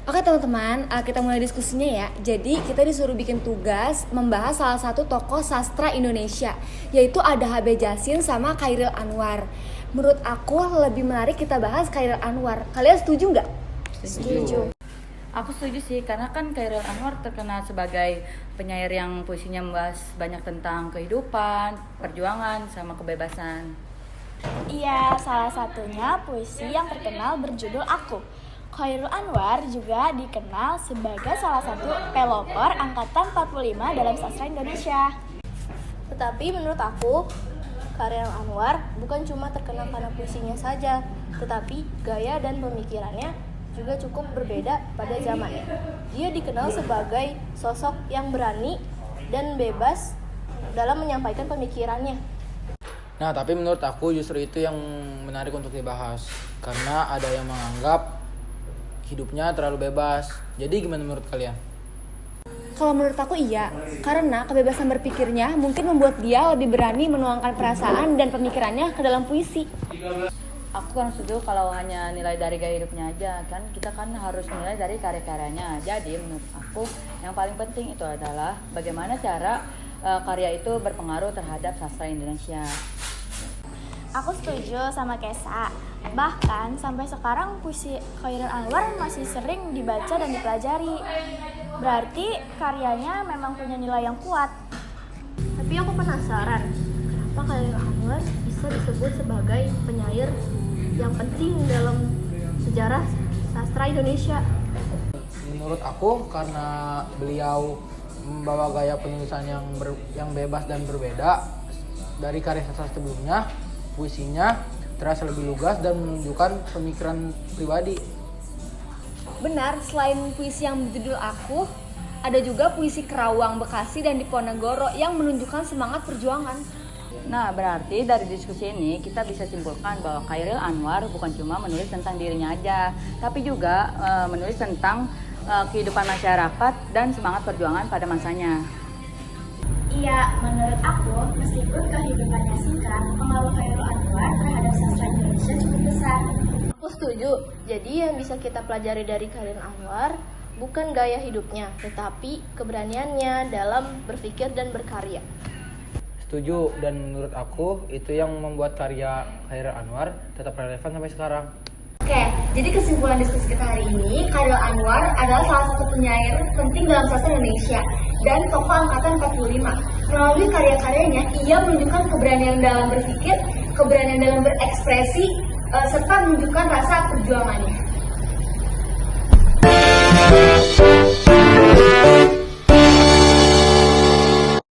Oke teman-teman, kita mulai diskusinya ya. Jadi kita disuruh bikin tugas membahas salah satu tokoh sastra Indonesia, yaitu ada H.B. Jassin sama Chairil Anwar. Menurut aku lebih menarik kita bahas Chairil Anwar. Kalian setuju nggak? Setuju. Aku setuju sih, karena kan Chairil Anwar terkenal sebagai penyair yang puisinya membahas banyak tentang kehidupan, perjuangan, sama kebebasan. Iya, salah satunya puisi yang terkenal berjudul Aku. Chairil Anwar juga dikenal sebagai salah satu pelopor angkatan 45 dalam sastra Indonesia. Tetapi menurut aku, Chairil Anwar bukan cuma terkenal karena puisinya saja, tetapi gaya dan pemikirannya juga cukup berbeda pada zamannya. Dia dikenal sebagai sosok yang berani dan bebas dalam menyampaikan pemikirannya. Nah, tapi menurut aku justru itu yang menarik untuk dibahas. Karena ada yang menganggap hidupnya terlalu bebas. Jadi gimana menurut kalian? Kalau menurut aku iya, karena kebebasan berpikirnya mungkin membuat dia lebih berani menuangkan perasaan dan pemikirannya ke dalam puisi. Aku kan setuju kalau hanya nilai dari gaya hidupnya aja, kan kita kan harus nilai dari karya-karyanya. Jadi menurut aku yang paling penting itu adalah bagaimana cara karya itu berpengaruh terhadap sastra Indonesia. Aku setuju sama Kesa. Bahkan sampai sekarang puisi Chairil Anwar masih sering dibaca dan dipelajari. Berarti karyanya memang punya nilai yang kuat. Tapi aku penasaran, kenapa Chairil Anwar bisa disebut sebagai penyair yang penting dalam sejarah sastra Indonesia? Menurut aku karena beliau membawa gaya penulisan yang bebas dan berbeda dari karya sastra sebelumnya. Puisinya terasa lebih lugas dan menunjukkan pemikiran pribadi. Benar, selain puisi yang berjudul Aku, ada juga puisi Kerawang, Bekasi, dan Diponegoro yang menunjukkan semangat perjuangan. Nah, berarti dari diskusi ini kita bisa simpulkan bahwa Chairil Anwar bukan cuma menulis tentang dirinya aja, tapi juga menulis tentang kehidupan masyarakat dan semangat perjuangan pada masanya. Iya, menurut aku, meskipun kehidupannya singkat, pengaruh Chairil Anwar terhadap sastra Indonesia cukup besar. Aku setuju. Jadi yang bisa kita pelajari dari Chairil Anwar bukan gaya hidupnya, tetapi keberaniannya dalam berpikir dan berkarya. Setuju, dan menurut aku itu yang membuat karya Chairil Anwar tetap relevan sampai sekarang. Oke, jadi kesimpulan diskusi kita hari ini, Chairil Anwar adalah salah satu penyair penting dalam sastra Indonesia dan tokoh angkatan 45. Melalui karya-karyanya, ia menunjukkan keberanian dalam berpikir, keberanian dalam berekspresi, serta menunjukkan rasa perjuangannya.